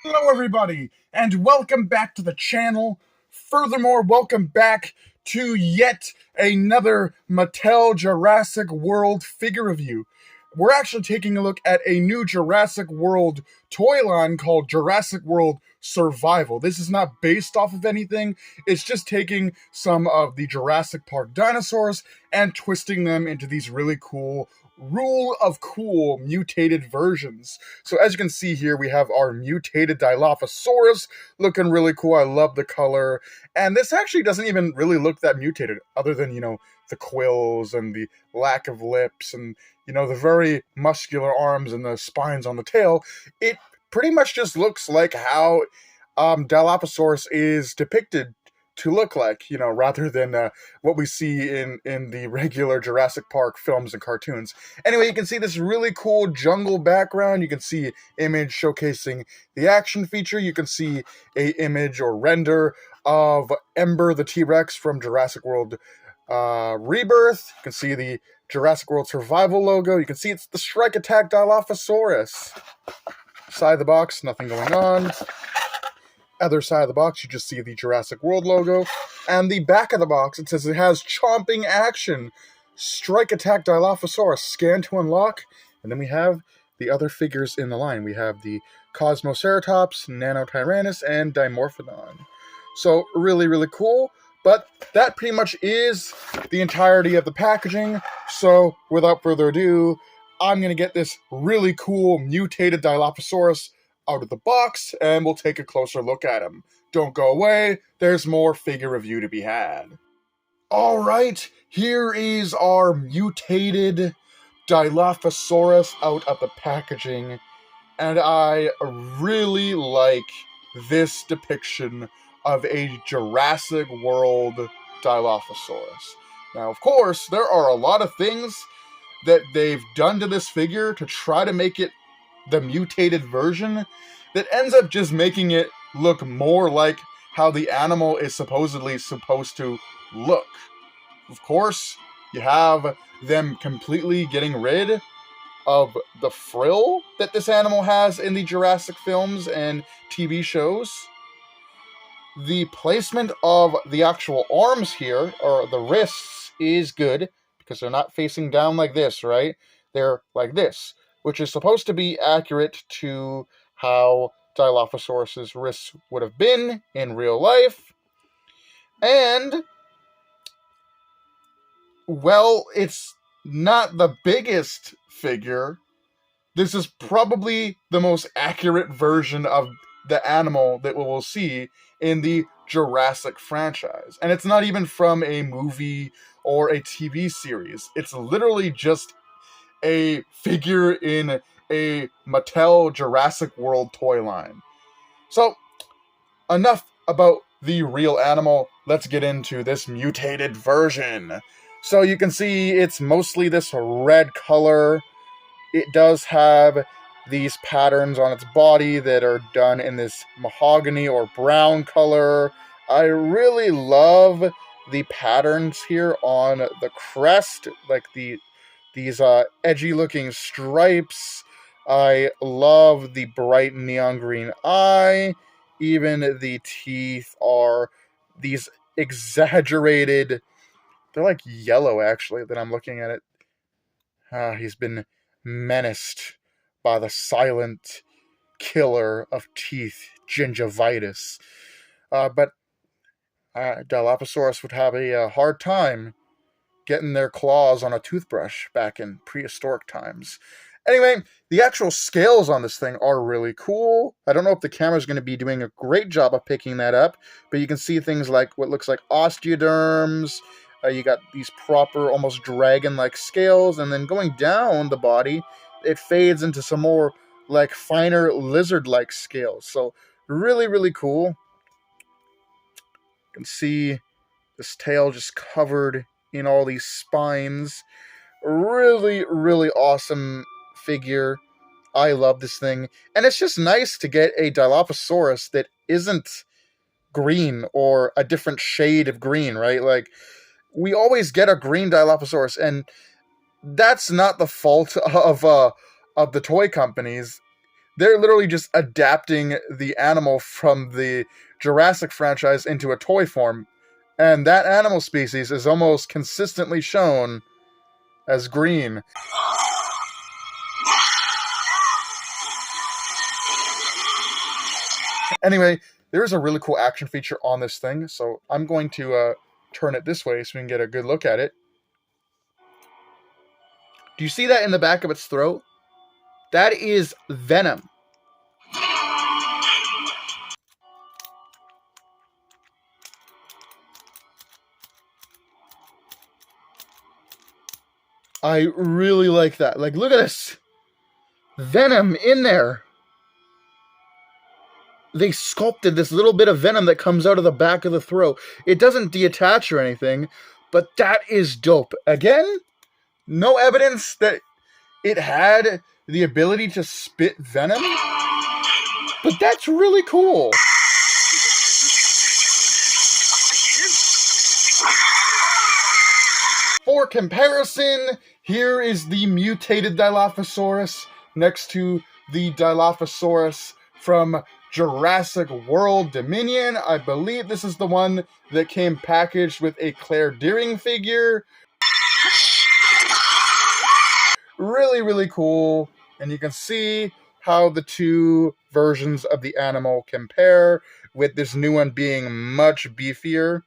Hello, everybody, and welcome back to the channel. Furthermore, welcome back to yet another Mattel Jurassic World figure review. We're actually taking a look at a new Jurassic World toy line called Jurassic World Survival. This is not based off of anything, it's just taking some of the Jurassic Park dinosaurs and twisting them into these really cool rule of cool mutated versions. So as you can see here, we have our mutated dilophosaurus looking really cool. I love the color. And this actually doesn't even really look that mutated, other than, the quills and the lack of lips and, the very muscular arms and the spines on the tail. It pretty much just looks like how Dilophosaurus is depicted to look like, rather than what we see in the regular Jurassic Park films and cartoons. Anyway, you can see this really cool jungle background. You can see image showcasing the action feature. You can see a image or render of Ember the T-Rex from Jurassic World Rebirth. You can see the Jurassic World Survival logo. You can see it's the Strike Attack Dilophosaurus. Side of the box, nothing going on. Other side of the box, you just see the Jurassic World logo. And the back of the box, it says it has chomping action. Strike Attack Dilophosaurus, scan to unlock. And then we have the other figures in the line. We have the Cosmoceratops, Nanotyrannus, and Dimorphodon. So, really, really cool. But that pretty much is the entirety of the packaging. So, without further ado, I'm going to get this really cool mutated Dilophosaurus out of the box, and we'll take a closer look at him. Don't go away, there's more figure review to be had. Alright, here is our mutated Dilophosaurus out of the packaging, and I really like this depiction of a Jurassic World Dilophosaurus. Now, of course, there are a lot of things that they've done to this figure to try to make it the mutated version that ends up just making it look more like how the animal is supposedly supposed to look. Of course, you have them completely getting rid of the frill that this animal has in the Jurassic films and TV shows. The placement of the actual arms here, or the wrists, is good because they're not facing down like this, right? They're like this, which is supposed to be accurate to how Dilophosaurus's wrists would have been in real life. And, well, it's not the biggest figure. This is probably the most accurate version of the animal that we will see in the Jurassic franchise. And it's not even from a movie or a TV series. It's literally just a figure in a Mattel Jurassic World toy line. So, enough about the real animal. Let's get into this mutated version. So you can see it's mostly this red color. It does have these patterns on its body that are done in this mahogany or brown color. I really love the patterns here on the crest, like these edgy looking stripes. I love the bright neon green eye. Even the teeth are these exaggerated, they're like yellow actually that I'm looking at it. He's been menaced by the silent killer of teeth, gingivitis. But Dilophosaurus would have a hard time getting their claws on a toothbrush back in prehistoric times. Anyway, the actual scales on this thing are really cool. I don't know if the camera's going to be doing a great job of picking that up, but you can see things like what looks like osteoderms. You got these proper, almost dragon-like scales, and then going down the body, it fades into some more like finer lizard-like scales. So really, really cool. You can see this tail just covered in all these spines. Really, really awesome figure. I love this thing. And it's just nice to get a Dilophosaurus that isn't green or a different shade of green, right? Like, we always get a green Dilophosaurus, and that's not the fault of the toy companies. They're literally just adapting the animal from the Jurassic franchise into a toy form. And that animal species is almost consistently shown as green. Anyway, there's a really cool action feature on this thing, so I'm going to turn it this way so we can get a good look at it. Do you see that in the back of its throat? That is venom. I really like that. Like, look at this. Venom in there. They sculpted this little bit of venom that comes out of the back of the throat. It doesn't detach or anything, but that is dope. Again, no evidence that it had the ability to spit venom, but that's really cool. For comparison, here is the mutated Dilophosaurus next to the Dilophosaurus from Jurassic World Dominion. I believe this is the one that came packaged with a Claire Deering figure. Really, really cool. And you can see how the two versions of the animal compare, with this new one being much beefier.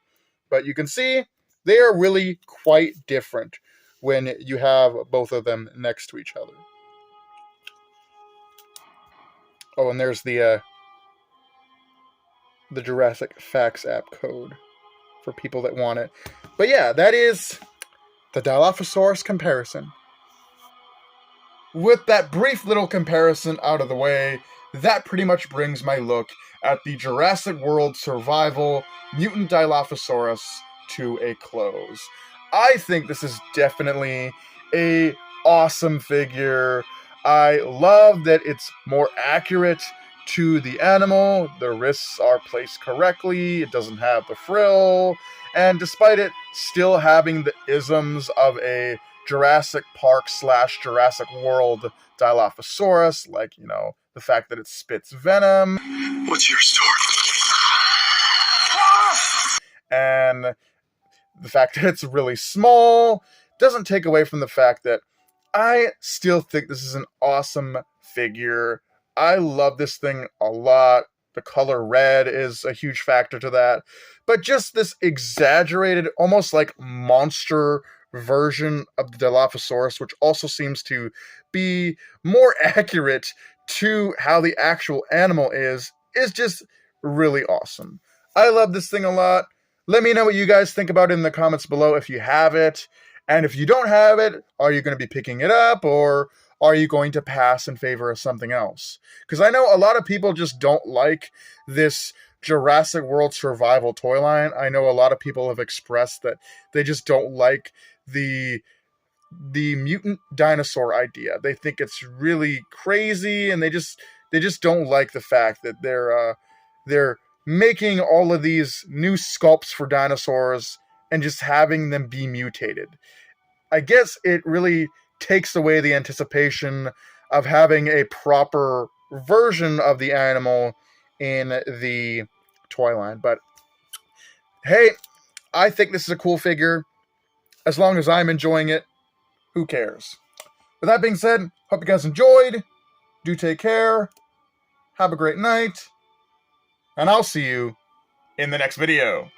But you can see they are really quite different when you have both of them next to each other. Oh, and there's the Jurassic Facts app code for people that want it. But yeah, that is the Dilophosaurus comparison. With that brief little comparison out of the way, that pretty much brings my look at the Jurassic World Survival Mutant Dilophosaurus to a close. I think this is definitely a awesome figure. I love that it's more accurate to the animal. The wrists are placed correctly. It doesn't have the frill. And despite it still having the isms of a Jurassic Park / Jurassic World Dilophosaurus, like, you know, the fact that it spits venom. What's your story? And the fact that it's really small doesn't take away from the fact that I still think this is an awesome figure. I love this thing a lot. The color red is a huge factor to that. But just this exaggerated, almost like monster version of the Dilophosaurus, which also seems to be more accurate to how the actual animal is just really awesome. I love this thing a lot. Let me know what you guys think about it in the comments below if you have it. And if you don't have it, are you going to be picking it up, or are you going to pass in favor of something else? Because I know a lot of people just don't like this Jurassic World Survival toy line. I know a lot of people have expressed that they just don't like the mutant dinosaur idea. They think it's really crazy, and they just don't like the fact that they're making all of these new sculpts for dinosaurs and just having them be mutated. I guess it really takes away the anticipation of having a proper version of the animal in the toy line. But hey, I think this is a cool figure. As long as I'm enjoying it, who cares? With that being said, hope you guys enjoyed. Do take care. Have a great night. And I'll see you in the next video.